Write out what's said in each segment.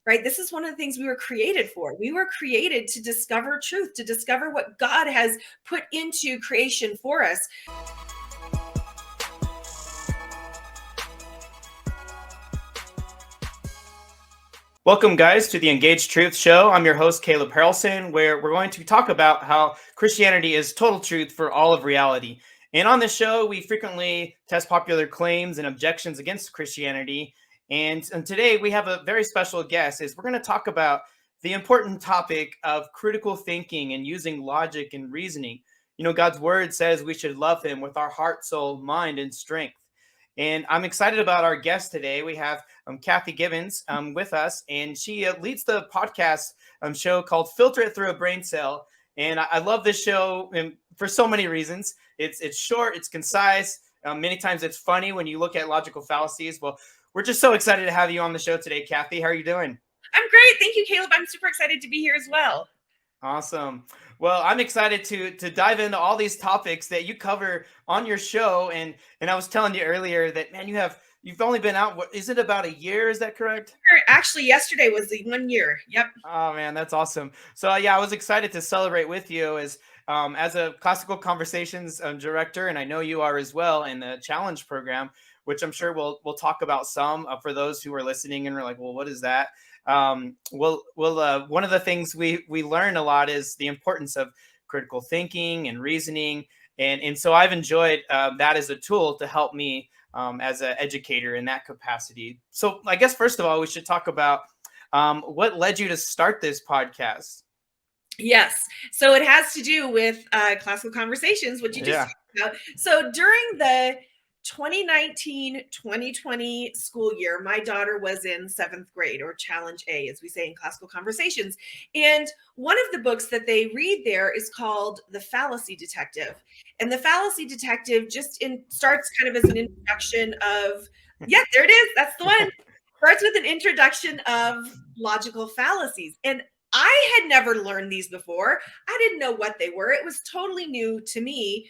right? This is one of the things we were created for. We were created to discover truth, to discover what God has put into creation for us. Welcome, guys, to the Engaged Truth Show. I'm your host, Caleb Harrelson, where we're going to talk about how Christianity is total truth for all of reality. And on this show, we frequently test popular claims and objections against Christianity. And today we have a very special guest. We're going to talk about the important topic of critical thinking and using logic and reasoning. You know, God's word says we should love him with our heart, soul, mind, and strength. And I'm excited about our guest today. We have Kathy Gibbons with us, and she leads the podcast show called Filter It Through a Brain Cell. And I love this show for so many reasons. It's short, it's concise. Many times it's funny when you look at logical fallacies. Well, we're just so excited to have you on the show today, Kathy. How are you doing? I'm great. Thank you, Caleb. I'm super excited to be here as well. Awesome. Well, I'm excited to dive into all these topics that you cover on your show. And I was telling you earlier that, man, you've only been out, is it about a year? Is that correct? Actually, yesterday was the 1 year. Yep. Oh, man, that's awesome. So, yeah, I was excited to celebrate with you as a Classical Conversations director, and I know you are as well in the Challenge program, which I'm sure we'll talk about some for those who are listening and are like, well, what is that? One of the things we learn a lot is the importance of critical thinking and reasoning. And so I've enjoyed that as a tool to help me as an educator in that capacity. So I guess, first of all, we should talk about what led you to start this podcast. Yes. So it has to do with Classical Conversations, what you just talked about. So during the 2019-2020 school year, my daughter was in 7th grade, or Challenge A, as we say in Classical Conversations. And one of the books that they read there is called The Fallacy Detective. And The Fallacy Detective just starts kind of as an introduction of, yeah, there it is. That's the one. Starts with an introduction of logical fallacies. And I had never learned these before. I didn't know what they were. It was totally new to me.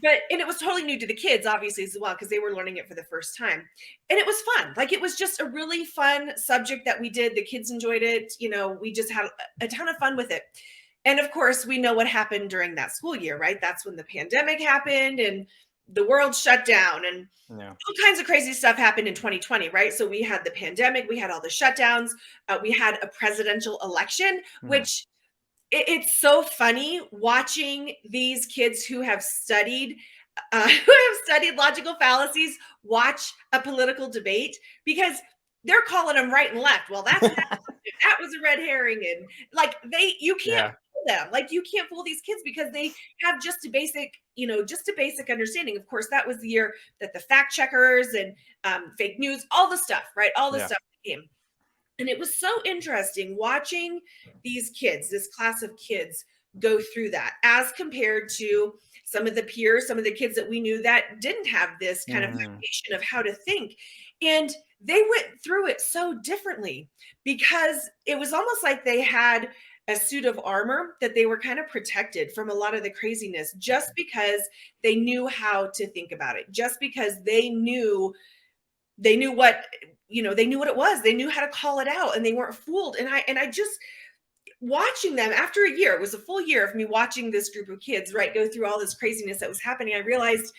And it was totally new to the kids, obviously, as well, because they were learning it for the first time. And it was fun. Like, it was just a really fun subject that we did. The kids enjoyed it. You know, we just had a ton of fun with it. And of course, we know what happened during that school year, right? That's when the pandemic happened and the world shut down and all kinds of crazy stuff happened in 2020, right? So we had the pandemic, we had all the shutdowns, we had a presidential election, which it's so funny watching these kids who have studied logical fallacies watch a political debate, because they're calling them right and left. Well, that was a red herring, and like you can't fool them. Like, you can't fool these kids because they have just a basic understanding. Of course, that was the year that the fact checkers and fake news, all the stuff, right? All the stuff came. And it was so interesting watching these kids, this class of kids, go through that as compared to some of the peers, some of the kids that we knew that didn't have this kind of foundation of how to think. And they went through it so differently, because it was almost like they had a suit of armor that they were kind of protected from a lot of the craziness, just because they knew how to think about it, just because they knew what it was. They knew how to call it out, and they weren't fooled. And I just, watching them after a year, it was a full year of me watching this group of kids, right, go through all this craziness that was happening. I realized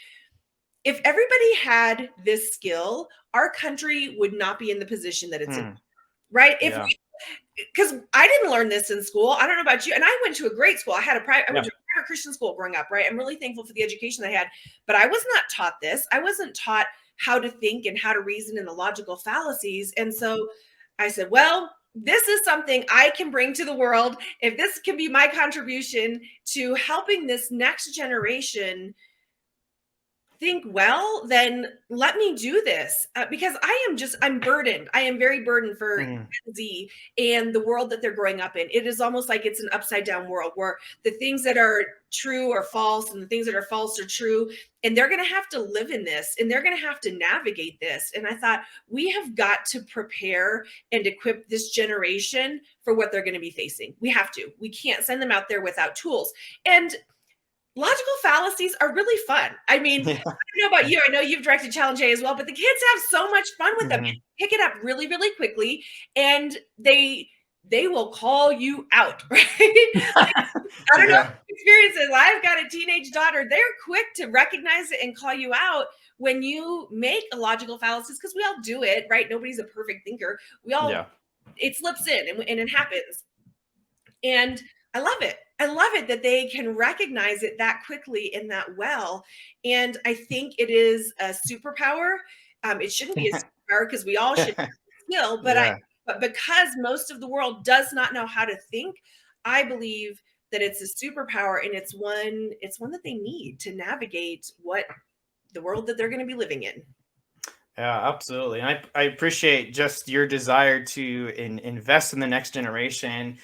if everybody had this skill, our country would not be in the position that it's in, right? Because I didn't learn this in school. I don't know about you. And I went to a great school. I went to a private Christian school growing up, right? I'm really thankful for the education I had, but I was not taught this. I wasn't taught how to think and how to reason in the logical fallacies. And so I said, well, this is something I can bring to the world. If this can be my contribution to helping this next generation think well, then let me do this, because I'm burdened. I am very burdened for Gen Z and the world that they're growing up in. It is almost like it's an upside down world where the things that are true are false and the things that are false are true. And they're going to have to live in this, and they're going to have to navigate this. And I thought, we have got to prepare and equip this generation for what they're going to be facing. We have to. We can't send them out there without tools. And logical fallacies are really fun. I mean, I Yeah. don't know about you. I know you've directed Challenge A as well, but the kids have so much fun with them. Mhm. Pick it up really, really quickly, and they will call you out, right? I don't know Yeah. if you experience it. I've got a teenage daughter. They're quick to recognize it and call you out when you make a logical fallacies, because we all do it, right? Nobody's a perfect thinker. We all, Yeah. it slips in and it happens. And I love it. I love it that they can recognize it that quickly and that well. And I think it is a superpower. It shouldn't be a superpower because we all should have the skill, Yeah. but because most of the world does not know how to think, I believe that it's a superpower, and it's one that they need to navigate what the world that they're going to be living in. Yeah, absolutely. And I appreciate just your desire to invest in the next generation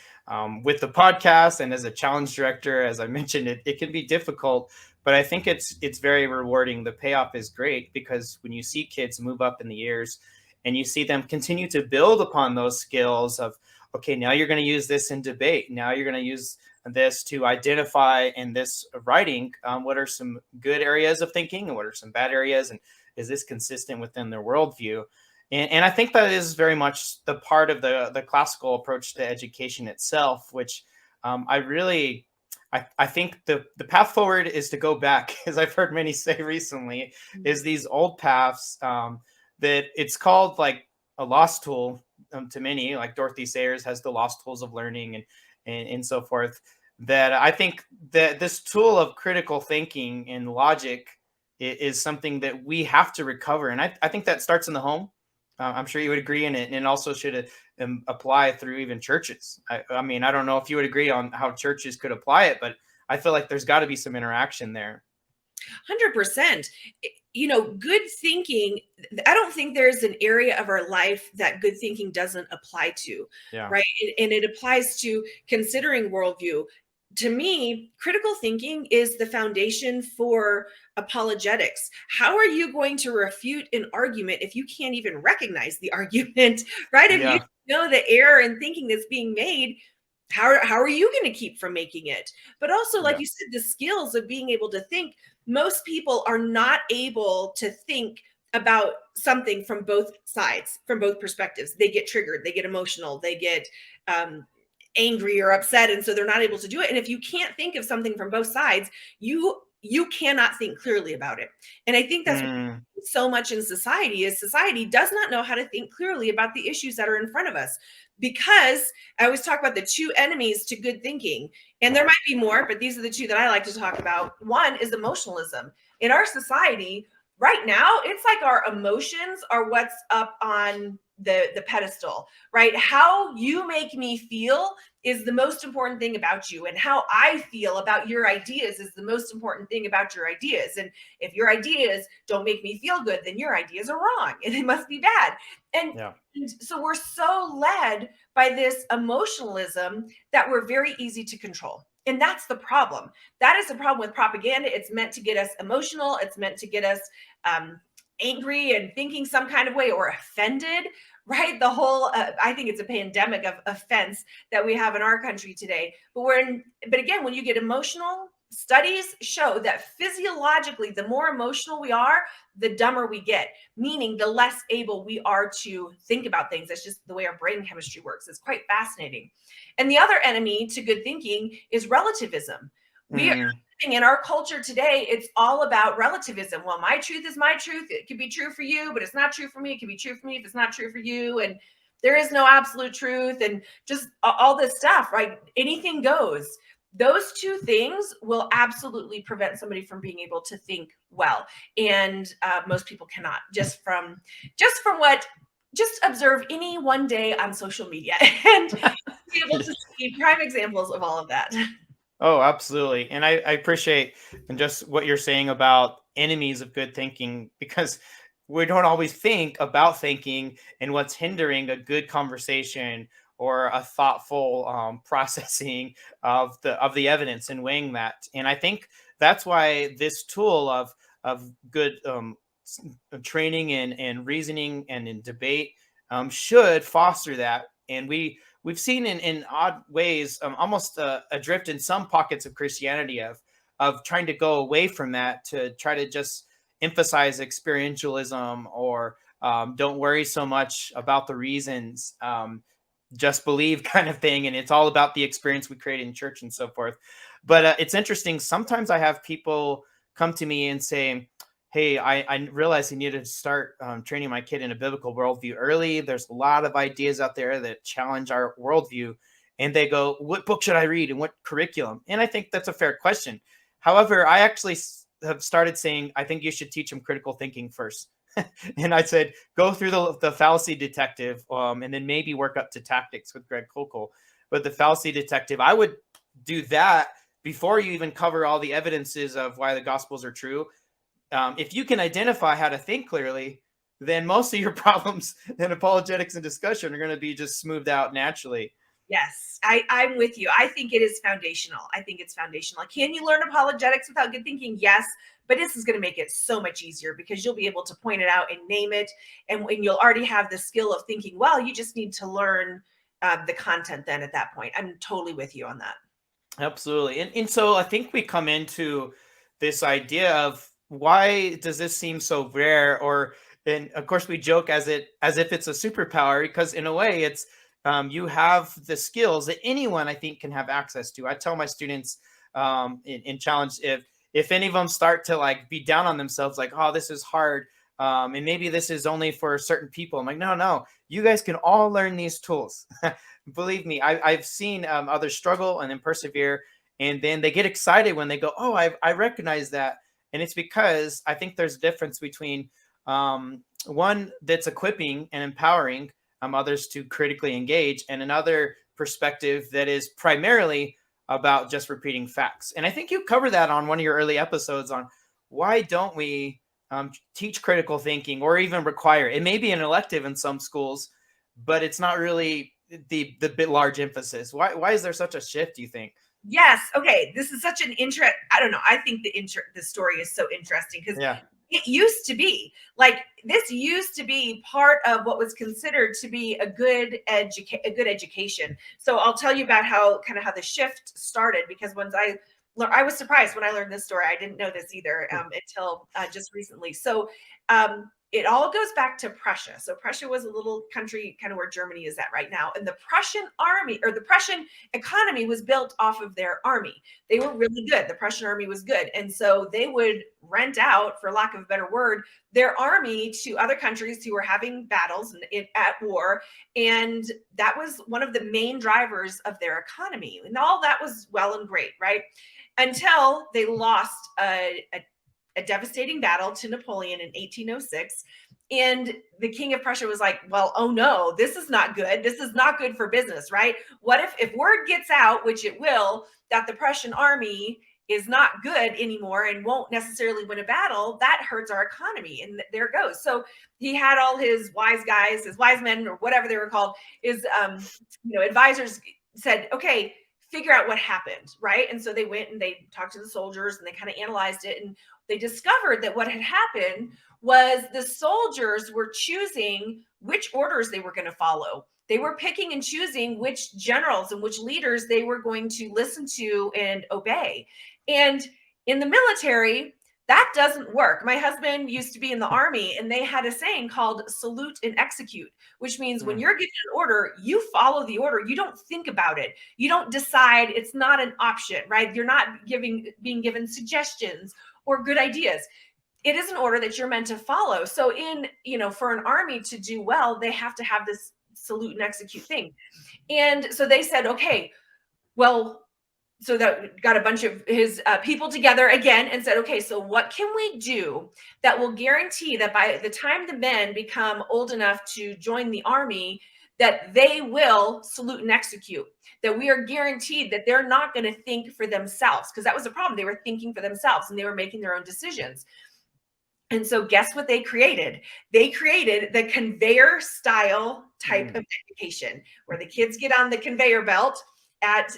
with the podcast. And as a challenge director, as I mentioned, it can be difficult, but I think it's very rewarding. The payoff is great because when you see kids move up in the years and you see them continue to build upon those skills of, okay, now you're going to use this in debate. Now you're going to use this to identify in this writing what are some good areas of thinking and what are some bad areas, and is this consistent within their worldview? And I think that is very much the part of the classical approach to education itself, which I really, I think the path forward is to go back, as I've heard many say recently, is these old paths that it's called like a lost tool to many, like Dorothy Sayers has the lost tools of learning and so forth. That I think that this tool of critical thinking and logic is something that we have to recover. And I think that starts in the home. I'm sure you would agree in it, and also should apply through even churches. I mean, I don't know if you would agree on how churches could apply it, but I feel like there's got to be some interaction there. 100%. Good thinking, I don't think there's an area of our life that good thinking doesn't apply to, Yeah. right? And it applies to considering worldview. To me, critical thinking is the foundation for apologetics. How are you going to refute an argument if you can't even recognize the argument, right? If you Yeah. know the error in thinking that's being made, how are you going to keep from making it? But also, like Yeah. you said, the skills of being able to think. Most people are not able to think about something from both sides, from both perspectives. They get triggered, they get emotional, they get um, angry or upset, and so they're not able to do it. And if you can't think of something from both sides, you cannot think clearly about it. And I think that's what Mm, so much in society is society does not know how to think clearly about the issues that are in front of us, because I always talk about the two enemies to good thinking, and there yeah. might be more, but these are the two that I like to talk about. One is emotionalism. In our society right now, it's like our emotions are what's up on the pedestal, right? How you make me feel is the most important thing about you, and how I feel about your ideas is the most important thing about your ideas. And if your ideas don't make me feel good, then your ideas are wrong and they must be bad. And, Yeah. and so we're so led by this emotionalism that we're very easy to control. And that's the problem. That is the problem with propaganda. It's meant to get us emotional. It's meant to get us um, angry and thinking some kind of way, or offended, right? The whole, I think it's a pandemic of offense that we have in our country today. But again, when you get emotional, studies show that physiologically, the more emotional we are, the dumber we get, meaning the less able we are to think about things. That's just the way our brain chemistry works. It's quite fascinating. And the other enemy to good thinking is relativism. We are Mm, living in our culture today, it's all about relativism. Well, my truth is my truth. It could be true for you, but it's not true for me. It can be true for me if it's not true for you. And there is no absolute truth, and just all this stuff, right? Anything goes. Those two things will absolutely prevent somebody from being able to think well, and most people cannot, just from what, just observe any one day on social media and be able yeah. to see prime examples of all of that. Oh, absolutely. And I appreciate and just what you're saying about enemies of good thinking, because we don't always think about thinking and what's hindering a good conversation or a thoughtful processing of the evidence and weighing that. And I think that's why this tool of good training and reasoning and in debate should foster that. And we've seen in odd ways almost a drift in some pockets of Christianity of of trying to go away from that to try to just emphasize experientialism, or don't worry so much about the reasons, just believe kind of thing. And it's all about the experience we create in church and so forth. But it's interesting. Sometimes I have people come to me and say, hey, I realized I needed to start training my kid in a biblical worldview early. There's a lot of ideas out there that challenge our worldview. And they go, what book should I read and what curriculum? And I think that's a fair question. However, I actually have started saying, I think you should teach them critical thinking first. And I said, go through the fallacy detective, and then maybe work up to tactics with Greg Kunkle. But the fallacy detective, I would do that before you even cover all the evidences of why the gospels are true. If you can identify how to think clearly, then most of your problems in apologetics and discussion are going to be just smoothed out naturally. Yes, I'm with you. I think it is foundational. I think it's foundational. Can you learn apologetics without good thinking? Yes, but this is going to make it so much easier because you'll be able to point it out and name it, and when you'll already have the skill of thinking, well, you just need to learn the content then at that point. I'm totally with you on that. Absolutely. And so I think we come into this idea of, why does this seem so rare? Or, and of course we joke as if it's a superpower, because in a way it's, you have the skills that anyone I think can have access to. I tell my students in challenge, if any of them start to like be down on themselves, like, oh, this is hard, and maybe this is only for certain people, I'm like, no, you guys can all learn these tools. Believe me, I've seen others struggle and then persevere, and then they get excited when they go, oh, I recognize that. And it's because I think there's a difference between one that's equipping and empowering others to critically engage, and another perspective that is primarily about just repeating facts. And I think you covered that on one of your early episodes on why don't we teach critical thinking, or even require it. It may be an elective in some schools, but it's not really the bit large emphasis. Why is there such a shift, do you think? Yes. Okay. This is such an interest. I don't know. I think the story is so interesting because Yeah. it used to be like, this used to be part of what was considered to be a good education. So I'll tell you about how the shift started, because once I was surprised when I learned this story. I didn't know this either until just recently. So it all goes back to Prussia. So Prussia was a little country kind of where Germany is at right now. And the Prussian army, or the Prussian economy, was built off of their army. They were really good. The Prussian army was good. And so they would rent out, for lack of a better word, their army to other countries who were having battles and at war. And that was one of the main drivers of their economy. And all that was well and great, right? Until they lost a devastating battle to Napoleon in 1806. And the king of Prussia was like, well, oh no, this is not good. This is not good for business, right? What if word gets out, which it will, that the Prussian army is not good anymore and won't necessarily win a battle, that hurts our economy. And there it goes. So he had all his wise guys, his wise men, or whatever they were called, his advisors said, okay, figure out what happened, right? And so they went and they talked to the soldiers and they kind of analyzed it, and they discovered that what had happened was the soldiers were choosing which orders they were going to follow. They were picking and choosing which generals and which leaders they were going to listen to and obey. And in the military, that doesn't work. My husband used to be in the army, and they had a saying called salute and execute, which means when you're given an order, you follow the order. You don't think about it. You don't decide. It's not an option, right? You're not being given suggestions or good ideas. It is an order that you're meant to follow. So for an army to do well, they have to have this salute and execute thing. And so they said, okay, well, so that got a bunch of his people together again and said, okay, so what can we do that will guarantee that by the time the men become old enough to join the army, that they will salute and execute, that we are guaranteed that they're not going to think for themselves, because that was the problem. They were thinking for themselves and they were making their own decisions. And so guess what they created? They created the conveyor style type of education, where the kids get on the conveyor belt at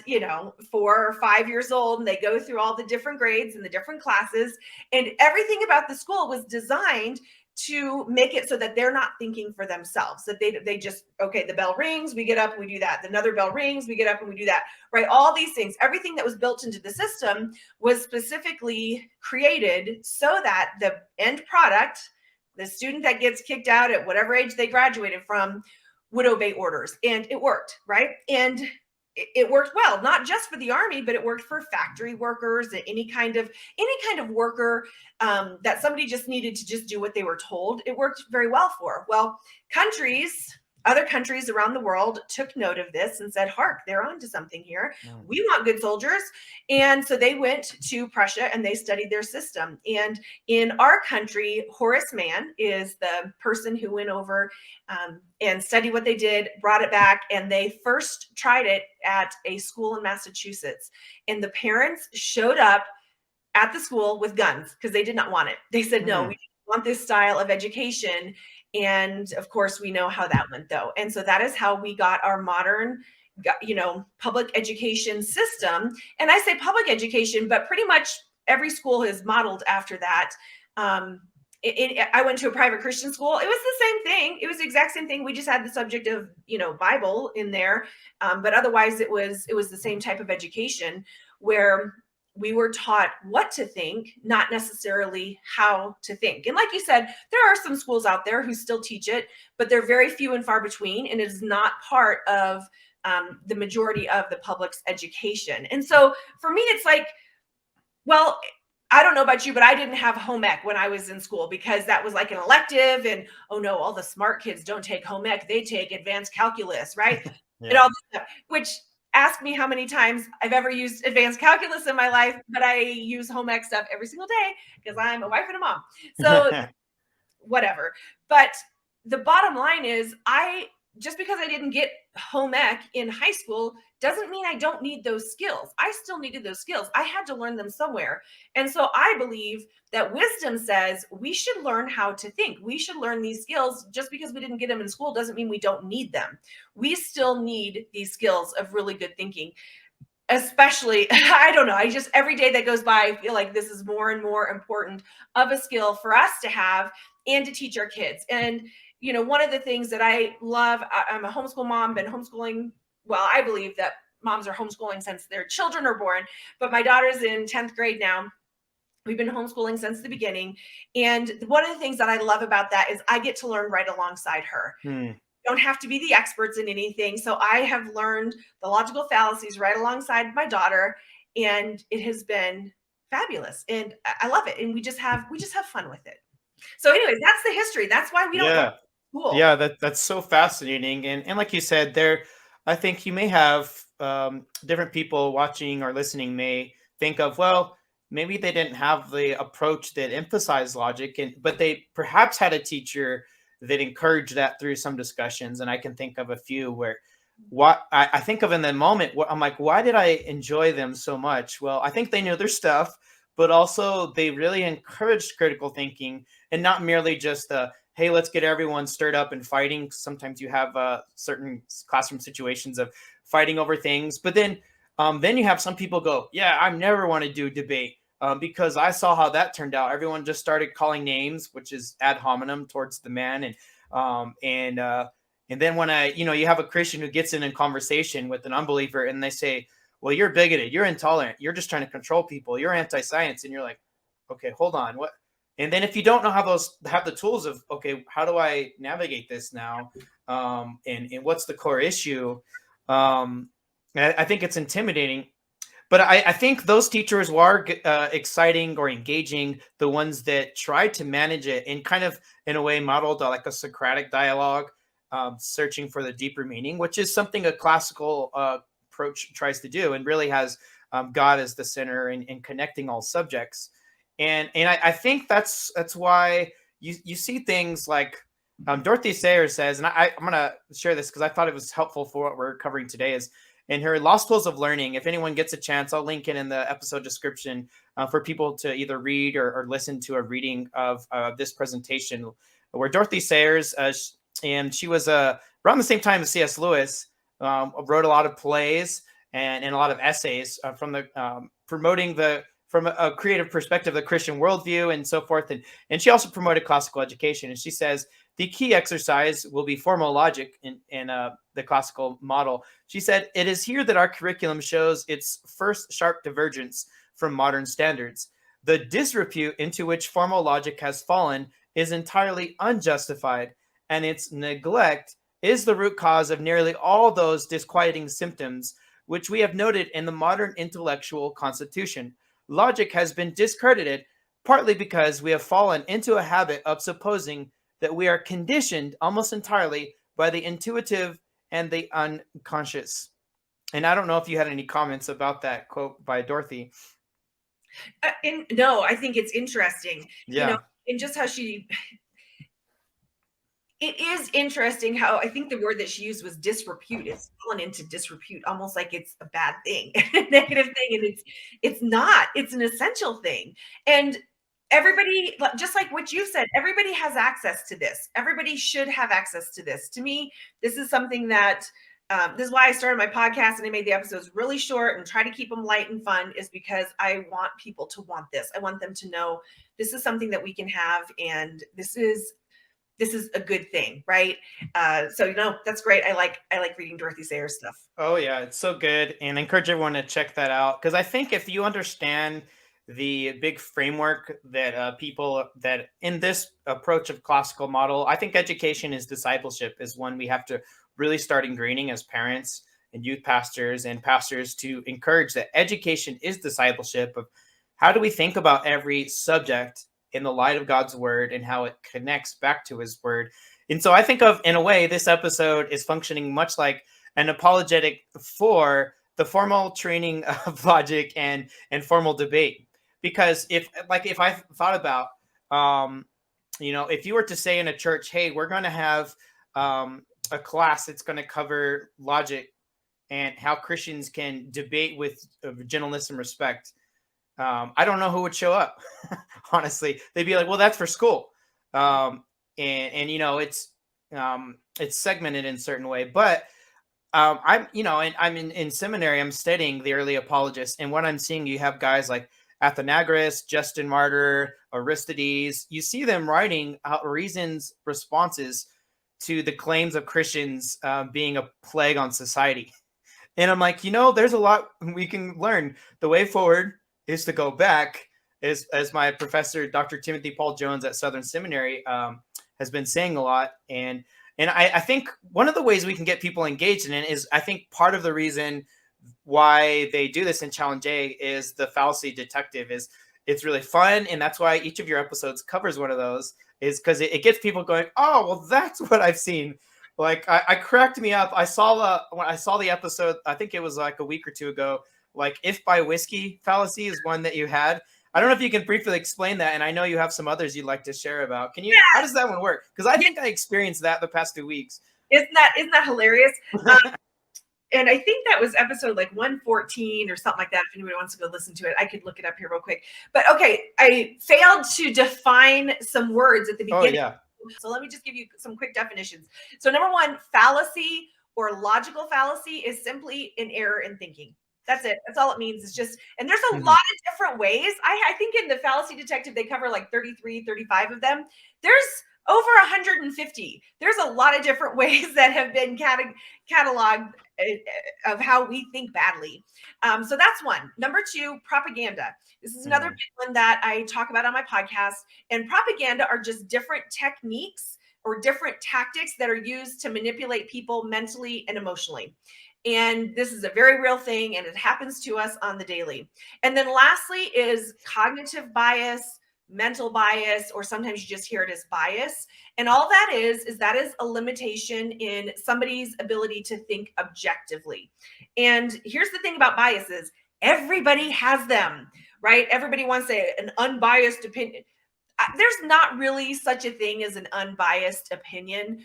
4 or 5 years old, and they go through all the different grades and the different classes, and everything about the school was designed to make it so that they're not thinking for themselves, that they just, okay, the bell rings, we get up and we do that. Another bell rings, we get up and we do that, right? All these things, everything that was built into the system was specifically created so that the end product, the student that gets kicked out at whatever age they graduated from, would obey orders. And it worked, right? And it worked well, not just for the Army, but it worked for factory workers, any kind of worker that somebody just needed to just do what they were told. It worked very well for. Well, other countries around the world took note of this and said, hark, they're onto something here. We want good soldiers. And so they went to Prussia and they studied their system. And in our country, Horace Mann is the person who went over and studied what they did, brought it back, and they first tried it at a school in Massachusetts. And the parents showed up at the school with guns because they did not want it. They said, no, we want this style of education. And of course, we know how that went, though. And so that is how we got our modern, public education system. And I say public education, but pretty much every school is modeled after that. I went to a private Christian school. It was the same thing. It was the exact same thing. We just had the subject of, Bible in there. But otherwise it was the same type of education where we were taught what to think, not necessarily how to think. And like you said, there are some schools out there who still teach it, but they're very few and far between. And it is not part of the majority of the public's education. And so for me, it's like, well, I don't know about you, but I didn't have home ec when I was in school because that was like an elective. And oh no, all the smart kids don't take home ec. They take advanced calculus, right? Yeah. And all this stuff, which ask me how many times I've ever used advanced calculus in my life, but I use home ec stuff every single day because I'm a wife and a mom. So whatever. But the bottom line is just because I didn't get home ec in high school doesn't mean I don't need those skills. I still needed those skills. I had to learn them somewhere. And so I believe that wisdom says we should learn how to think. We should learn these skills. Just because we didn't get them in school doesn't mean we don't need them. We still need these skills of really good thinking. Especially, I don't know, every day that goes by, I feel like this is more and more important of a skill for us to have and to teach our kids. And one of the things that I love, I'm a homeschool mom, been homeschooling. Well, I believe that moms are homeschooling since their children are born, but my daughter's in 10th grade now. We've been homeschooling since the beginning. And one of the things that I love about that is I get to learn right alongside her. Don't have to be the experts in anything. So I have learned the logical fallacies right alongside my daughter, and it has been fabulous. And I love it. And we just have fun with it. So anyways, that's the history. That's why we don't go to school. Yeah, that's so fascinating. And like you said, I think you may have different people watching or listening may think of, well, maybe they didn't have the approach that emphasized logic, but they perhaps had a teacher that encouraged that through some discussions. And I can think of a few where what I think of in the moment, I'm like, why did I enjoy them so much? Well, I think they knew their stuff, but also they really encouraged critical thinking and not merely just hey, let's get everyone stirred up and fighting. Sometimes you have certain classroom situations of fighting over things, but then you have some people go, yeah, I never want to do debate because I saw how that turned out. Everyone just started calling names, which is ad hominem towards the man. And then when you have a Christian who gets in conversation with an unbeliever and they say, well, you're bigoted, you're intolerant, you're just trying to control people, you're anti-science. And you're like, okay, hold on. What? And then if you don't know how have the tools of, okay, how do I navigate this now? And what's the core issue? I think it's intimidating. But I think those teachers were exciting or engaging, the ones that tried to manage it and kind of, in a way, modeled like a Socratic dialogue, searching for the deeper meaning, which is something a classical approach tries to do and really has God as the center and connecting all subjects. And I think that's why you see things like Dorothy Sayers says, and I'm going to share this because I thought it was helpful for what we're covering today, is in her Lost Tools of Learning. If anyone gets a chance, I'll link it in the episode description for people to either read or listen to a reading of this presentation, where Dorothy Sayers, and she was around the same time as C.S. Lewis, wrote a lot of plays and a lot of essays from from a creative perspective, the Christian worldview and so forth. And she also promoted classical education. And she says the key exercise will be formal logic in the classical model. She said, it is here that our curriculum shows its first sharp divergence from modern standards. The disrepute into which formal logic has fallen is entirely unjustified, and its neglect is the root cause of nearly all those disquieting symptoms which we have noted in the modern intellectual constitution. Logic has been discredited partly because we have fallen into a habit of supposing that we are conditioned almost entirely by the intuitive and the unconscious. And I don't know if you had any comments about that quote by Dorothy. No, I think it's interesting, Yeah. and just how it is interesting how I think the word that she used was disrepute. It's fallen into disrepute, almost like it's a bad thing, a negative thing. And it's not, it's an essential thing. And everybody, just like what you said, everybody has access to this. Everybody should have access to this. To me, this is something that this is why I started my podcast and I made the episodes really short and try to keep them light and fun, is because I want people to want this. I want them to know this is something that we can have, and this is a good thing, right? So that's great. I like reading Dorothy Sayers stuff. Oh yeah, it's so good, and I encourage everyone to check that out, because I think if you understand the big framework that people that in this approach of classical model, I think education is discipleship is one we have to really start ingraining as parents and youth pastors and pastors, to encourage that education is discipleship of how do we think about every subject in the light of God's word and how it connects back to his word. And so I think of, in a way, this episode is functioning much like an apologetic for the formal training of logic and formal debate. Because if I thought about, if you were to say in a church, hey, we're going to have a class that's going to cover logic and how Christians can debate with gentleness and respect, I don't know who would show up. Honestly, they'd be like, "Well, that's for school," and it's segmented in a certain way. But I'm in seminary. I'm studying the early apologists, and what I'm seeing, you have guys like Athenagoras, Justin Martyr, Aristides. You see them writing out reasons, responses to the claims of Christians being a plague on society. And I'm like, there's a lot we can learn. The way forward is to go back, as my professor, Dr. Timothy Paul Jones at Southern Seminary, has been saying a lot. And I think one of the ways we can get people engaged in it is, I think part of the reason why they do this in Challenge A is the fallacy detective. Is it's really fun, and that's why each of your episodes covers one of those, is because it gets people going, oh, well, that's what I've seen. Like I cracked me up. When I saw the episode, I think it was like a week or two ago, like if by whiskey fallacy is one that you had. I don't know if you can briefly explain that, and I know you have some others you'd like to share about. Can you? Yeah. How does that one work? Because I think I experienced that the past 2 weeks. Isn't that hilarious? And I think that was episode like 114 or something like that. If anybody wants to go listen to it, I could look it up here real quick. But okay, I failed to define some words at the beginning. Oh, yeah. So let me just give you some quick definitions. So number one, fallacy or logical fallacy is simply an error in thinking. That's it. That's all it means. It's just, and there's a lot of different ways. I think in the fallacy detective, they cover like 33, 35 of them. There's over 150. There's a lot of different ways that have been cataloged of how we think badly. So that's one. Number two, propaganda. This is another big one that I talk about on my podcast. And propaganda are just different techniques or different tactics that are used to manipulate people mentally and emotionally. And this is a very real thing, and it happens to us on the daily. And then lastly is cognitive bias, mental bias, or sometimes you just hear it as bias. And all that is that is a limitation in somebody's ability to think objectively. And here's the thing about biases. Everybody has them, right? Everybody wants an unbiased opinion. There's not really such a thing as an unbiased opinion,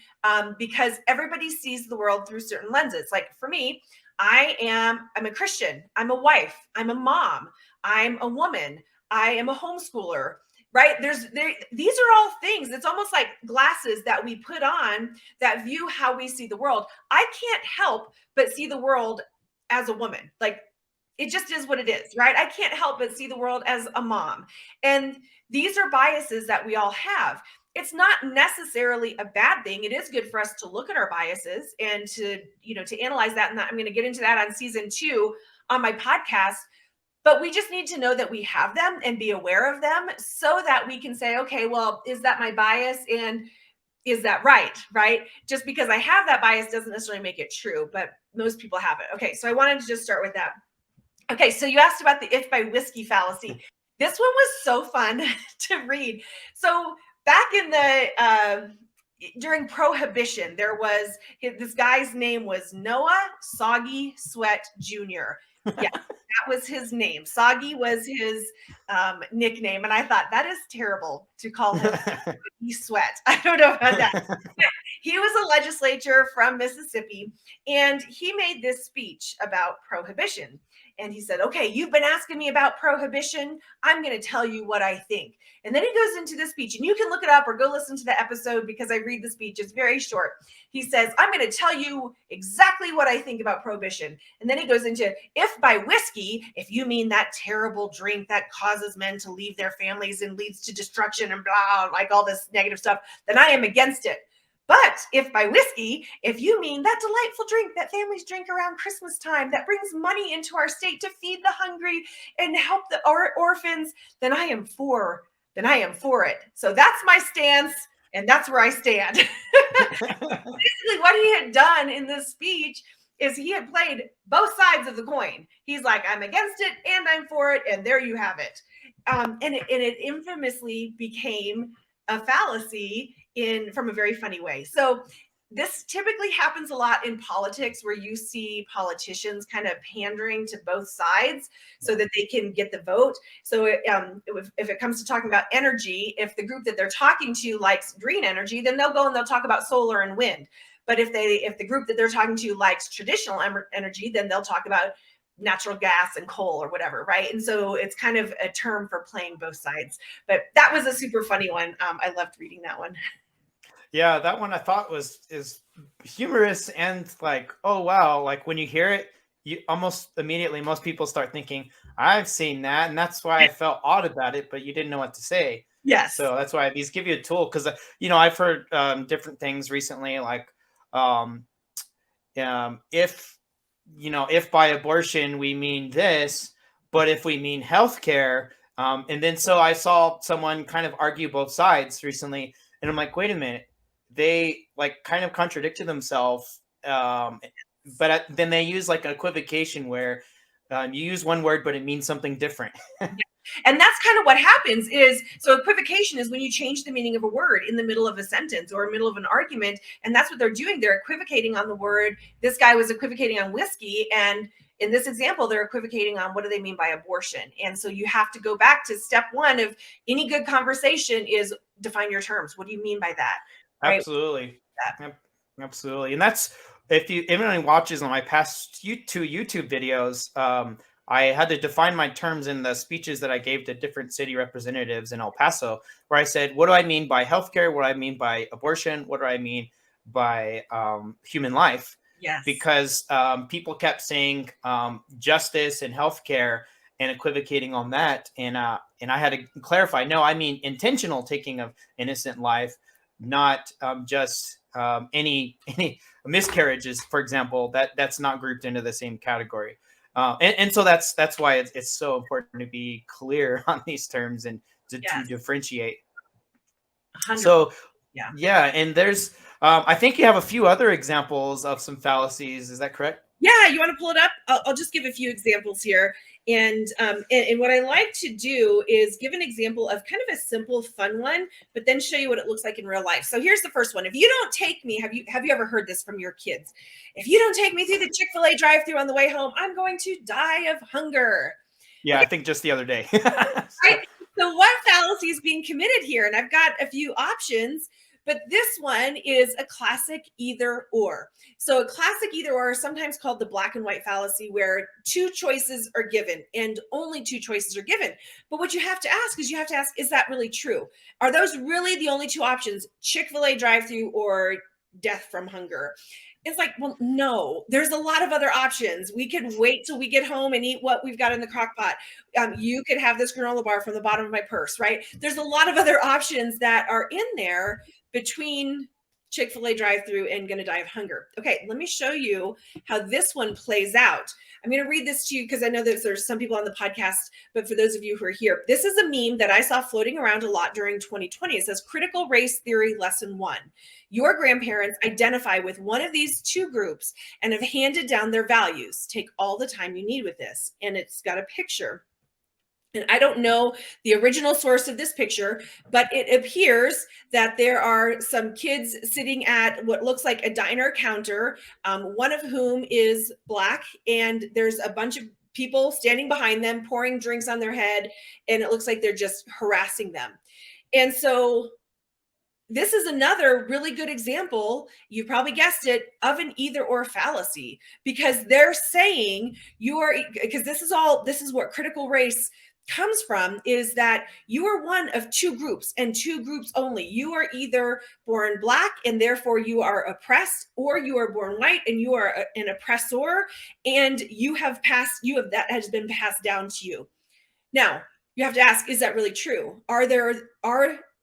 because everybody sees the world through certain lenses. Like for me, I'm a Christian, I'm a wife, I'm a mom, I'm a woman, I am a homeschooler, right? These are all things. It's almost like glasses that we put on that view how we see the world. I can't help but see the world as a woman. Like It just is what it is, right? I can't help but see the world as a mom. And these are biases that we all have. It's not necessarily a bad thing. It is good for us to look at our biases and to analyze that. And I'm going to get into that on season 2 on my podcast. But we just need to know that we have them and be aware of them so that we can say, okay, well, is that my bias? And is that right? Just because I have that bias doesn't necessarily make it true, but most people have it. Okay, so I wanted to just start with that. Okay, so you asked about the if by whiskey fallacy. This one was so fun to read. So back in the during Prohibition, there was this guy's name was Noah Soggy Sweat Jr. Yeah, that was his name. Soggy was his nickname, and I thought that is terrible to call him Sweat. I don't know about that. He was a legislator from Mississippi, and he made this speech about prohibition. And he said, okay, you've been asking me about prohibition. I'm going to tell you what I think. And then he goes into the speech, and you can look it up or go listen to the episode because I read the speech. It's very short. He says, I'm going to tell you exactly what I think about prohibition. And then he goes into, if by whiskey, if you mean that terrible drink that causes men to leave their families and leads to destruction and blah, like all this negative stuff, then I am against it. But if by whiskey, if you mean that delightful drink that families drink around Christmas time that brings money into our state to feed the hungry and help the orphans, then I am for it. So that's my stance, and that's where I stand. Basically, what he had done in this speech is he had played both sides of the coin. He's like, I'm against it and I'm for it, and there you have it. And it infamously became a fallacy from a very funny way. So this typically happens a lot in politics, where you see politicians kind of pandering to both sides so that they can get the vote. So if it comes to talking about energy, if the group that they're talking to likes green energy, then they'll go and they'll talk about solar and wind. But if the group that they're talking to likes traditional energy, then they'll talk about natural gas and coal or whatever, right? And so it's kind of a term for playing both sides. But that was a super funny one. I loved reading that one. Yeah, that one I thought is humorous and like, oh wow, like when you hear it, you almost immediately, most people start thinking, I've seen that, and that's why I felt odd about it, but you didn't know what to say. Yes. So that's why these give you a tool, because I've heard different things recently, like if by abortion we mean this, but if we mean healthcare, and then so I saw someone kind of argue both sides recently, and I'm like, wait a minute, they like kind of contradicted themselves, but then they use like an equivocation where you use one word but it means something different. And that's kind of what happens is, so equivocation is when you change the meaning of a word in the middle of a sentence or middle of an argument. And that's what they're doing. They're equivocating on the word. This guy was equivocating on whiskey. And in this example, they're equivocating on what do they mean by abortion. And so you have to go back to step one of any good conversation is define your terms. What do you mean by that? Right? Absolutely. Yep. Absolutely. And that's, if anyone watches on my past two YouTube videos, I had to define my terms in the speeches that I gave to different city representatives in El Paso, where I said, what do I mean by healthcare? What do I mean by abortion? What do I mean by human life? Yes. Because people kept saying justice and healthcare and equivocating on that. And I had to clarify, no, I mean intentional taking of innocent life, not just any miscarriages, for example, that's not grouped into the same category. And so that's why it's so important to be clear on these terms and to differentiate. 100%. So yeah, and there's I think you have a few other examples of some fallacies. Is that correct? Yeah, you want to pull it up? I'll just give a few examples here. And what I like to do is give an example of kind of a simple, fun one, but then show you what it looks like in real life. So here's the first one. If you don't take me, have you ever heard this from your kids? If you don't take me through the Chick-fil-A drive-through on the way home, I'm going to die of hunger. Yeah, okay. I think just the other day. Right? So what fallacy is being committed here? And I've got a few options. But this one is a classic either or. So a classic either or is sometimes called the black and white fallacy, where two choices are given and only two choices are given. But what you have to ask is that really true? Are those really the only two options? Chick-fil-A drive-through or death from hunger. It's like, well, no, there's a lot of other options. We could wait till we get home and eat what we've got in the crock pot. You could have this granola bar from the bottom of my purse, right? There's a lot of other options that are in there between Chick-fil-A drive-through and gonna die of hunger. Okay, let me show you how this one plays out. I'm going to read this to you because I know that there's some people on the podcast, but for those of you who are here, this is a meme that I saw floating around a lot during 2020. It says, Critical Race Theory Lesson 1. Your grandparents identify with one of these two groups and have handed down their values. Take all the time you need with this. And it's got a picture. And I don't know the original source of this picture, but it appears that there are some kids sitting at what looks like a diner counter, one of whom is Black, and there's a bunch of people standing behind them, pouring drinks on their head, and it looks like they're just harassing them. And so this is another really good example, you probably guessed it, of an either or fallacy, because they're saying because this is what critical race comes from, is that you are one of two groups and two groups only. You are either born Black and therefore you are oppressed, or you are born white and you are an oppressor, and that has been passed down to you. Now, you have to ask, is that really true? Are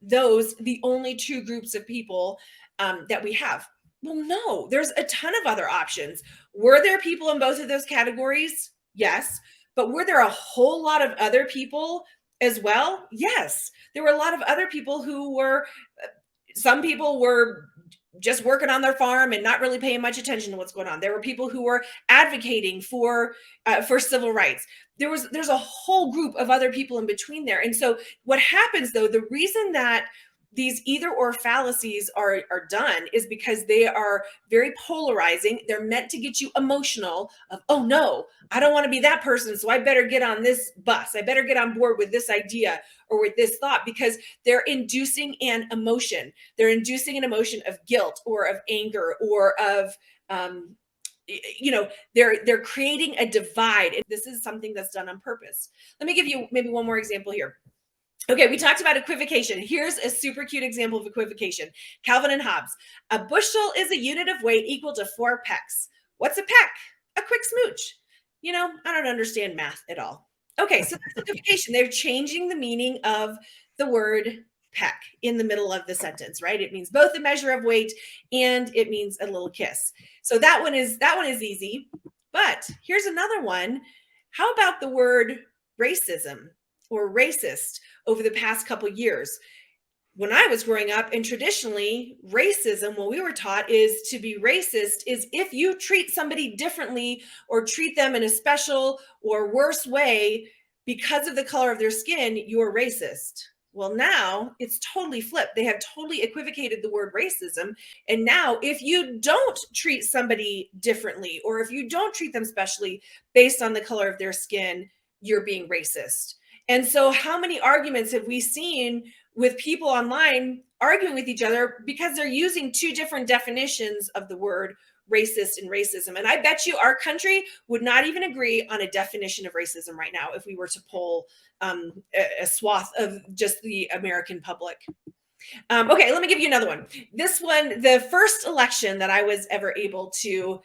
those the only two groups of people that we have? Well, no, there's a ton of other options. Were there people in both of those categories? Yes. But were there a whole lot of other people as well? Yes. There were a lot of other people some people were just working on their farm and not really paying much attention to what's going on. There were people who were advocating for civil rights. There's a whole group of other people in between there. And so what happens, though, the reason that these either or fallacies are done is because they are very polarizing. They're meant to get you emotional of, oh no, I don't want to be that person, so I better get on this bus. I better get on board with this idea or with this thought, because they're inducing an emotion. They're inducing an emotion of guilt or of anger or of they're creating a divide. And this is something that's done on purpose. Let me give you maybe one more example here. Okay, we talked about equivocation. Here's a super cute example of equivocation. Calvin and Hobbes. A bushel is a unit of weight equal to 4 pecks. What's a peck? A quick smooch. I don't understand math at all. Okay, so that's equivocation. They're changing the meaning of the word peck in the middle of the sentence, right? It means both a measure of weight and it means a little kiss. So that one is easy. But here's another one. How about the word racism or racist over the past couple years? When I was growing up, and traditionally racism, what we were taught is to be racist is if you treat somebody differently or treat them in a special or worse way because of the color of their skin, you're racist. Well, now it's totally flipped. They have totally equivocated the word racism. And now if you don't treat somebody differently, or if you don't treat them specially based on the color of their skin, you're being racist. And so how many arguments have we seen with people online arguing with each other because they're using two different definitions of the word racist and racism? And I bet you our country would not even agree on a definition of racism right now if we were to poll a swath of just the American public. Okay, let me give you another one. This one, the first election that I was ever able to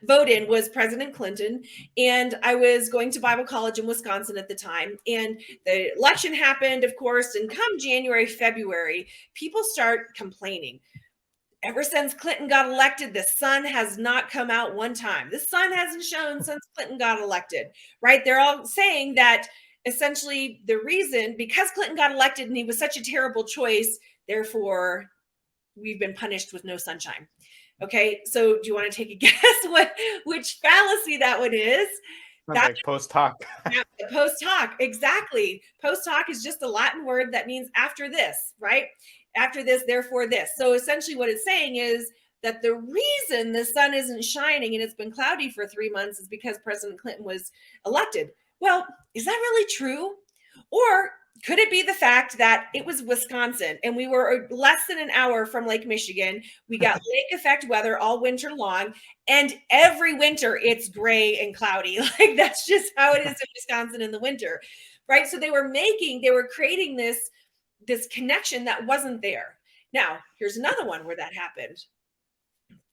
vote in was President Clinton. And I was going to Bible college in Wisconsin at the time. And the election happened, of course, and come January, February, people start complaining. Ever since Clinton got elected, the sun has not come out one time. The sun hasn't shone since Clinton got elected, right? They're all saying that essentially the reason, because Clinton got elected and he was such a terrible choice, therefore we've been punished with no sunshine. Okay, so do you want to take a guess which fallacy that one is? That's like post hoc. Post hoc, exactly. Post hoc is just a Latin word that means after this, right? After this, therefore this. So essentially what it's saying is that the reason the sun isn't shining and it's been cloudy for 3 months is because President Clinton was elected. Well, is that really true? Or could it be the fact that it was Wisconsin and we were less than an hour from Lake Michigan? We got lake effect weather all winter long, and every winter it's gray and cloudy. Like that's just how it is in Wisconsin in the winter, right? So they were creating this connection that wasn't there. Now, here's another one where that happened.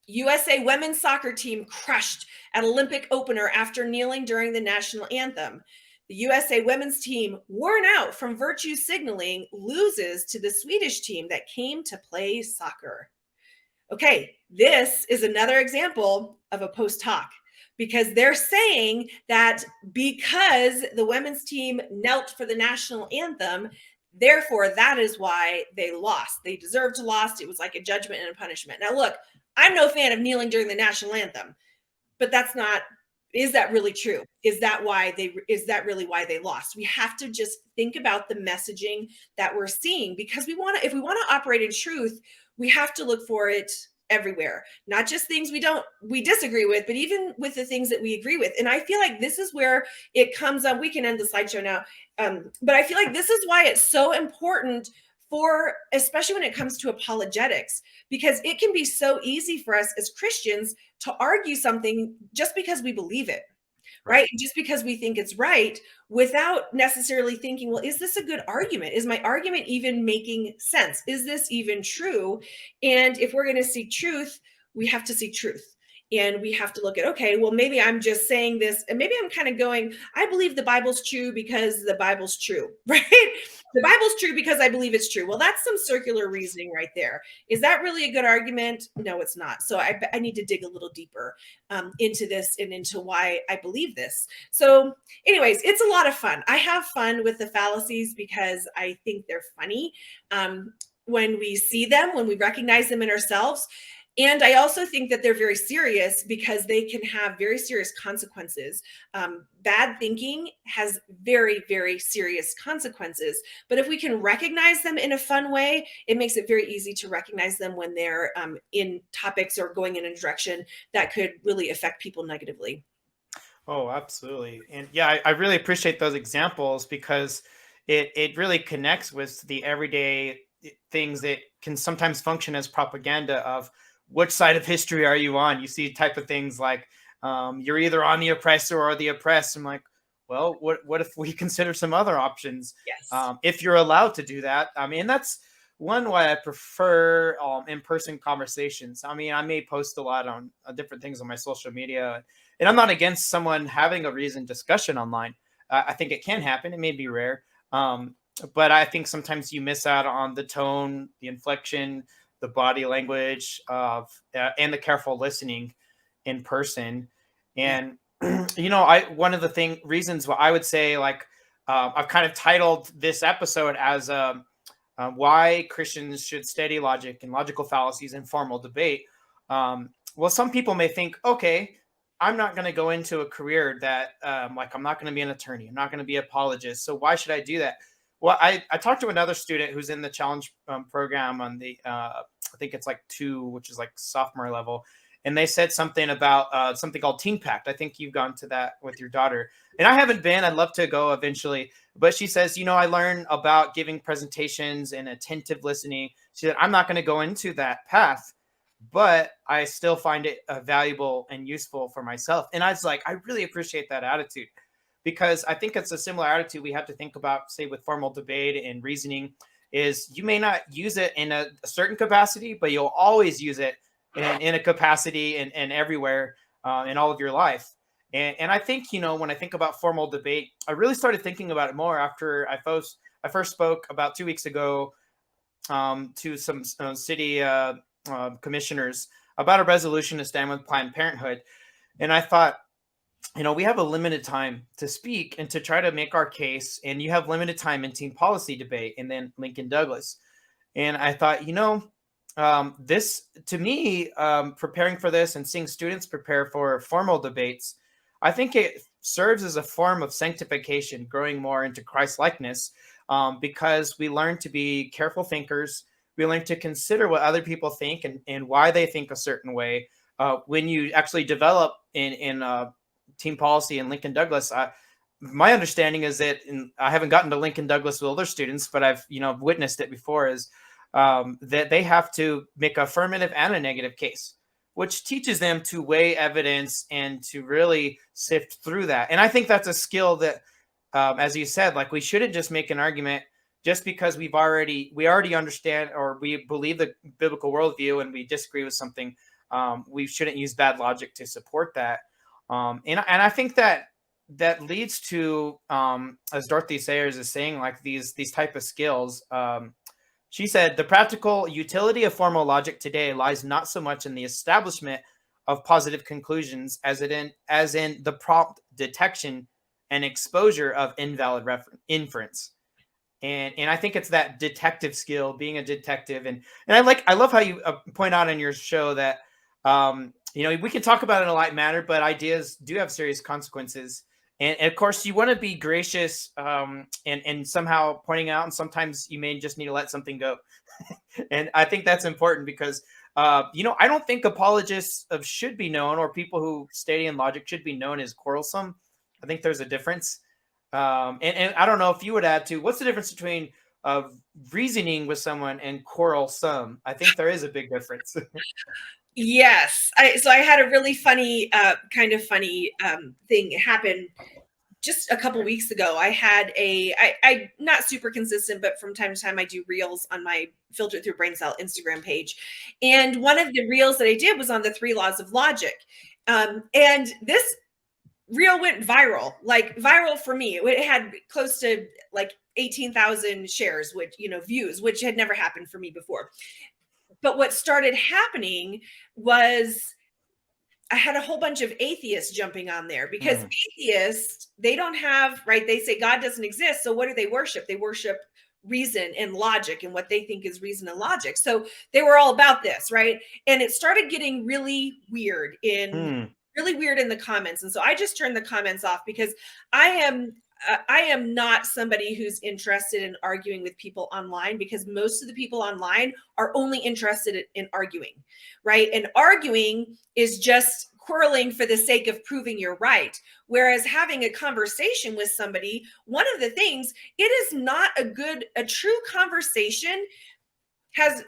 USA women's soccer team crushed at Olympic opener after kneeling during the national anthem. The USA women's team, worn out from virtue signaling, loses to the Swedish team that came to play soccer. Okay, this is another example of a post hoc, because they're saying that because the women's team knelt for the national anthem, therefore that is why they lost. They deserved to lose. It was like a judgment and a punishment. Now, look, I'm no fan of kneeling during the national anthem, but that's not, is that really true? Is that really why they lost? We have to just think about the messaging that we're seeing, because if we want to operate in truth, we have to look for it everywhere, not just things we disagree with, but even with the things that we agree with. And I feel like this is where it comes up. We can end the slideshow now. But I feel like this is why it's so important especially when it comes to apologetics, because it can be so easy for us as Christians to argue something just because we believe it, right? Just because we think it's right, without necessarily thinking, well, is this a good argument? Is my argument even making sense? Is this even true? And if we're going to seek truth, we have to seek truth. And we have to look at, okay, well, maybe I'm just saying this, and maybe I'm kind of going, I believe the Bible's true because the Bible's true, right? The Bible's true because I believe it's true. Well, that's some circular reasoning right there. Is that really a good argument? No, it's not. So I need to dig a little deeper into this and into why I believe this. So anyways, it's a lot of fun. I have fun with the fallacies because I think they're funny when we see them, when we recognize them in ourselves. And I also think that they're very serious because they can have very serious consequences. Bad thinking has very, very serious consequences. But if we can recognize them in a fun way, it makes it very easy to recognize them when they're in topics or going in a direction that could really affect people negatively. Oh, absolutely. And yeah, I really appreciate those examples because it really connects with the everyday things that can sometimes function as propaganda of which side of history are you on? You see type of things like you're either on the oppressor or the oppressed. I'm like, well, what if we consider some other options? Yes. If you're allowed to do that. I mean, that's one why I prefer in-person conversations. I mean, I may post a lot on different things on my social media, and I'm not against someone having a reasoned discussion online. I think it can happen. It may be rare. But I think sometimes you miss out on the tone, the inflection, the body language of and the careful listening in person. And one of the reasons why I would say, like, I've kind of titled this episode as why Christians should study logic and logical fallacies in formal debate. Well, some people may think, okay, I'm not going to go into a career that like I'm not going to be an attorney, I'm not going to be an apologist, so why should I do that? Well, I talked to another student who's in the challenge program on the, I think it's like 2, which is like sophomore level. And they said something about something called Teen Pact. I think you've gone to that with your daughter. And I haven't been. I'd love to go eventually. But she says, I learn about giving presentations and attentive listening. She said, I'm not going to go into that path, but I still find it valuable and useful for myself. And I was like, I really appreciate that attitude, because I think it's a similar attitude we have to think about, say, with formal debate and reasoning, is you may not use it in a certain capacity, but you'll always use it in a capacity and everywhere in all of your life. And I think, when I think about formal debate, I really started thinking about it more after I first spoke about 2 weeks ago to some city commissioners about a resolution to stand with Planned Parenthood. And I thought, we have a limited time to speak and to try to make our case, and you have limited time in team policy debate and then Lincoln Douglas. And I thought, this, to me, preparing for this and seeing students prepare for formal debates, I think it serves as a form of sanctification, growing more into Christ-likeness, because we learn to be careful thinkers. We learn to consider what other people think and why they think a certain way. When you actually develop in team policy and Lincoln Douglas, my understanding is that, and I haven't gotten to Lincoln Douglas with other students, but I've witnessed it before, is that they have to make a affirmative and a negative case, which teaches them to weigh evidence and to really sift through that. And I think that's a skill that, as you said, like, we shouldn't just make an argument just because we already understand or we believe the biblical worldview and we disagree with something, we shouldn't use bad logic to support that. And I think that leads to, as Dorothy Sayers is saying, like these type of skills. She said the practical utility of formal logic today lies not so much in the establishment of positive conclusions as in the prompt detection and exposure of invalid inference. And I think it's that detective skill, being a detective, and I love how you point out in your show that we can talk about it in a light manner, but ideas do have serious consequences. And of course, you want to be gracious, and somehow pointing out, and sometimes you may just need to let something go. And I think that's important because I don't think apologists should be known, or people who study in logic should be known as quarrelsome. I think there's a difference. And I don't know if you would add to, what's the difference between reasoning with someone and quarrelsome? I think there is a big difference. Yes. So I had a really funny, kind of funny thing happen just a couple weeks ago. I had I not super consistent, but from time to time I do reels on my Filtered Through Brain Cell Instagram page. And one of the reels that I did was on the 3 laws of logic. And this reel went viral, like viral for me. It had close to like 18,000 shares, which, views, which had never happened for me before. But what started happening was I had a whole bunch of atheists jumping on there, because atheists, they don't have, right? They say God doesn't exist. So what do they worship? They worship reason and logic and what they think is reason and logic. So they were all about this, right? And it started getting really weird in the comments. And so I just turned the comments off, because I am not somebody who's interested in arguing with people online, because most of the people online are only interested in arguing, right? And arguing is just quarreling for the sake of proving you're right. Whereas having a conversation with somebody, one of the things, it is not a true conversation has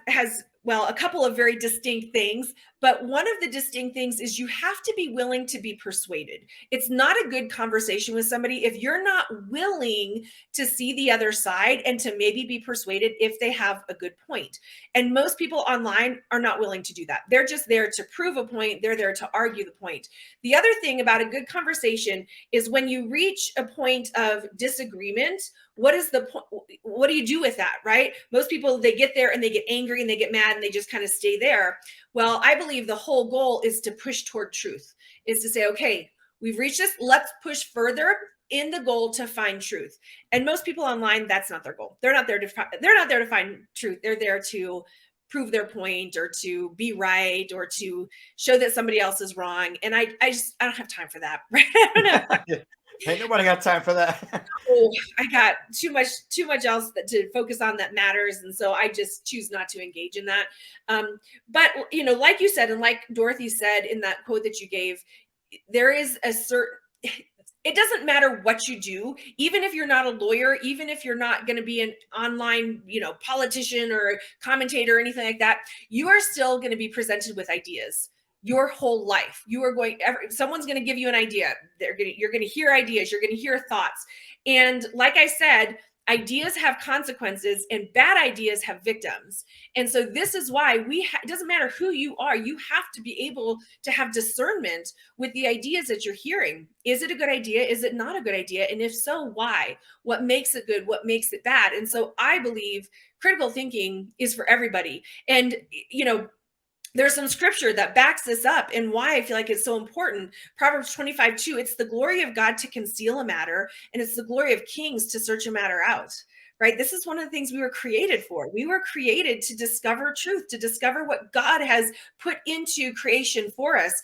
well, a couple of very distinct things, but one of the distinct things is you have to be willing to be persuaded. It's not a good conversation with somebody if you're not willing to see the other side and to maybe be persuaded if they have a good point. And most people online are not willing to do that. They're just there to prove a point. They're there to argue the point. The other thing about a good conversation is when you reach a point of disagreement, what do you do with that, right? Most people, they get there and they get angry and they get mad and they just kind of stay there. Well, I believe the whole goal is to push toward truth, is to say, okay, we've reached this, let's push further in the goal to find truth. And most people online, that's not their goal. They're not there to find truth. They're there to prove their point, or to be right, or to show that somebody else is wrong. And I don't have time for that. Right? I don't know. Ain't nobody got time for that. Oh, I got too much else to focus on that matters. And so I just choose not to engage in that. But, like you said, and like Dorothy said in that quote that you gave, there is a certain, it doesn't matter what you do, even if you're not a lawyer, even if you're not going to be an online, politician or commentator or anything like that, you are still going to be presented with ideas. Your whole life, someone's going to give you an idea. You're going to hear ideas. You're going to hear thoughts. And like I said, ideas have consequences, and bad ideas have victims. And so this is why it doesn't matter who you are. You have to be able to have discernment with the ideas that you're hearing. Is it a good idea? Is it not a good idea? And if so, why? What makes it good? What makes it bad? And so I believe critical thinking is for everybody. And, there's some scripture that backs this up, and why I feel like it's so important. Proverbs 25:2, it's the glory of God to conceal a matter, and it's the glory of kings to search a matter out, right? This is one of the things we were created for. We were created to discover truth, to discover what God has put into creation for us.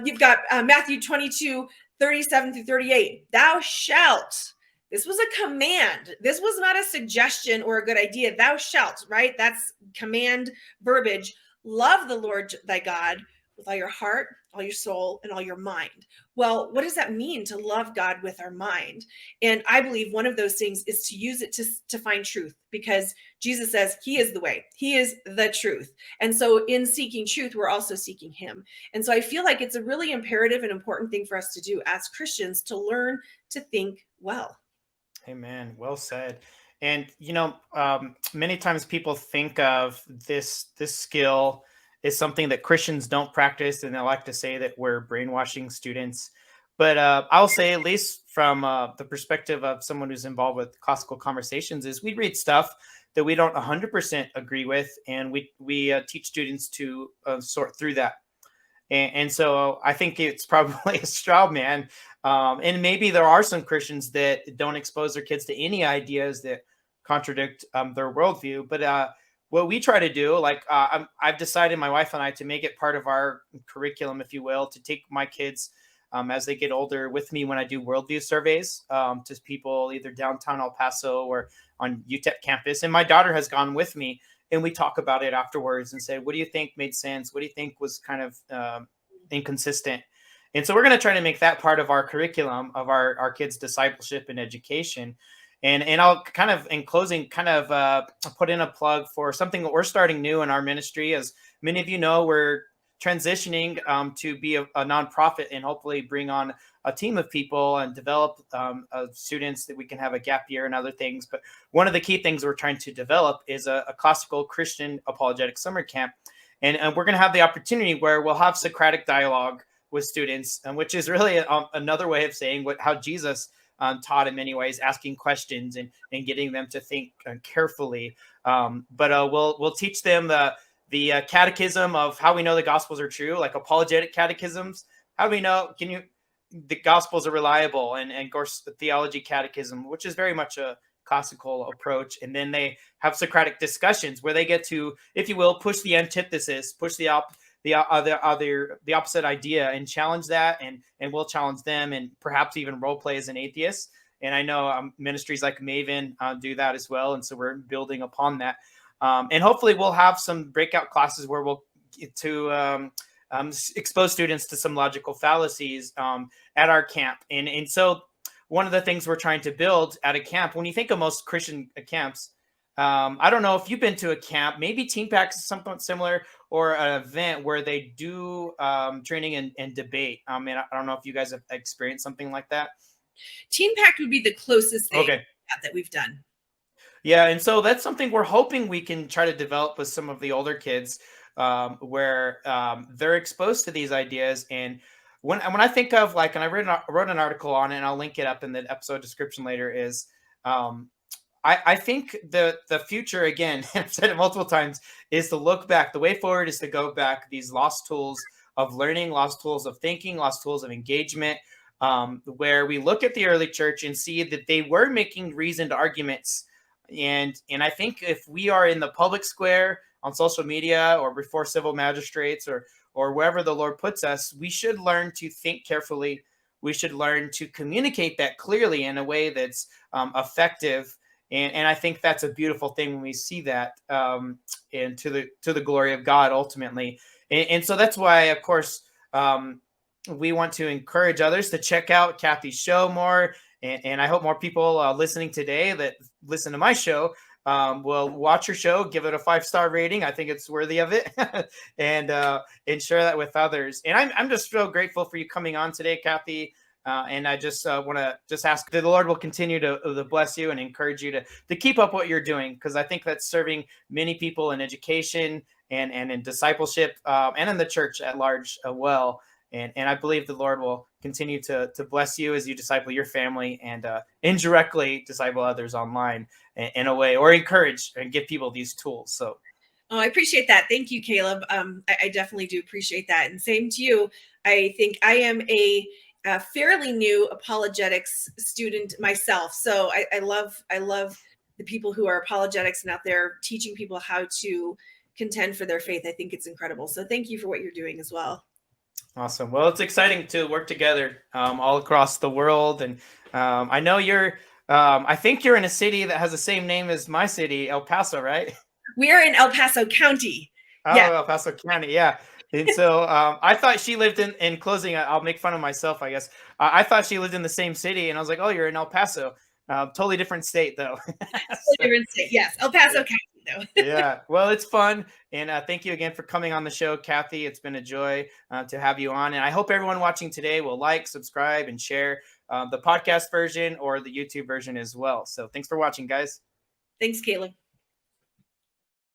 You've got Matthew 22:37-38. Thou shalt. This was a command. This was not a suggestion or a good idea. Thou shalt, right? That's command verbiage. Love the Lord thy God with all your heart, all your soul, and all your mind. Well, what does that mean to love God with our mind? And I believe one of those things is to use it to find truth, because Jesus says he is the way, he is the truth. And so in seeking truth, we're also seeking him. And so I feel like it's a really imperative and important thing for us to do as Christians, to learn to think well. Amen. Well said. And many times people think of this skill is something that Christians don't practice, and they like to say that we're brainwashing students. But I'll say, at least from the perspective of someone who's involved with classical conversations, is we read stuff that we don't 100% agree with, and we teach students to sort through that. And so I think it's probably a straw man. And maybe there are some Christians that don't expose their kids to any ideas that contradict their worldview. But what we try to do, I've decided, my wife and I, to make it part of our curriculum, if you will, to take my kids as they get older with me when I do worldview surveys to people either downtown El Paso or on UTEP campus. And my daughter has gone with me, and we talk about it afterwards and say, what do you think made sense? What do you think was kind of inconsistent? And so we're going to try to make that part of our curriculum of our kids' discipleship and education. And I'll kind of, in closing, kind of put in a plug for something that we're starting new in our ministry. As many of you know, we're transitioning to be a nonprofit and hopefully bring on a team of people and develop students that we can have a gap year and other things. But one of the key things we're trying to develop is a classical Christian apologetics summer camp. And we're going to have the opportunity where we'll have Socratic dialogue with students, which is really another way of saying how Jesus taught in many ways, asking questions and getting them to think carefully. But we'll teach them the catechism of how we know the Gospels are true, like apologetic catechisms. How do we know? The Gospels are reliable, and of course the theology catechism, which is very much a classical approach. And then they have Socratic discussions where they get to, if you will, push the antithesis, push the opposite idea, and challenge that, and we'll challenge them, and perhaps even role play as an atheist. And I know ministries like Maven do that as well, and so we're building upon that. And hopefully we'll have some breakout classes where we'll get to expose students to some logical fallacies at our camp. And so one of the things we're trying to build at a camp, when you think of most Christian camps, I don't know if you've been to a camp, maybe Team Pack is something similar, or an event where they do training and debate. I don't know if you guys have experienced something like that. Team Pack would be the closest thing Okay. that we've done. Yeah, and so that's something we're hoping we can try to develop with some of the older kids, where they're exposed to these ideas. And when I think of, and I wrote an article on it, and I'll link it up in the episode description later, is I think the future, again, I've said it multiple times, is to look back. The way forward is to go back, these lost tools of learning, lost tools of thinking, lost tools of engagement, where we look at the early church and see that they were making reasoned arguments. And I think if we are in the public square, on social media, or before civil magistrates, or wherever the Lord puts us, we should learn to think carefully. We should learn to communicate that clearly in a way that's effective. And I think that's a beautiful thing when we see that, and to the glory of God ultimately. And so that's why, of course, we want to encourage others to check out Kathy's show more. And I hope more people listening today that listen to my show will watch your show, give it a 5-star rating. I think it's worthy of it, and share that with others. And I'm just so grateful for you coming on today, Kathy. And I just want to just ask that the Lord will continue to bless you and encourage you to keep up what you're doing, because I think that's serving many people in education and in discipleship, and in the church at large well. And I believe the Lord will continue to bless you as you disciple your family, and indirectly disciple others online in a way, or encourage and give people these tools. So, oh, I appreciate that. Thank you, Caleb. I definitely do appreciate that. And same to you. I think I am a fairly new apologetics student myself. So I love the people who are apologetics and out there teaching people how to contend for their faith. I think it's incredible. So thank you for what you're doing as well. Awesome. Well, it's exciting to work together all across the world. And I know I think you're in a city that has the same name as my city, El Paso, right? We are in El Paso County. Oh, yeah. El Paso County. Yeah. And so I thought she lived in closing. I'll make fun of myself, I guess. I thought she lived in the same city, and I was like, oh, you're in El Paso. Totally different state, though. Totally different state. Yes. El Paso County, though. Yeah. Well, it's fun. And thank you again for coming on the show, Kathy. It's been a joy to have you on. And I hope everyone watching today will like, subscribe, and share the podcast version or the YouTube version as well. So thanks for watching, guys. Thanks, Caleb.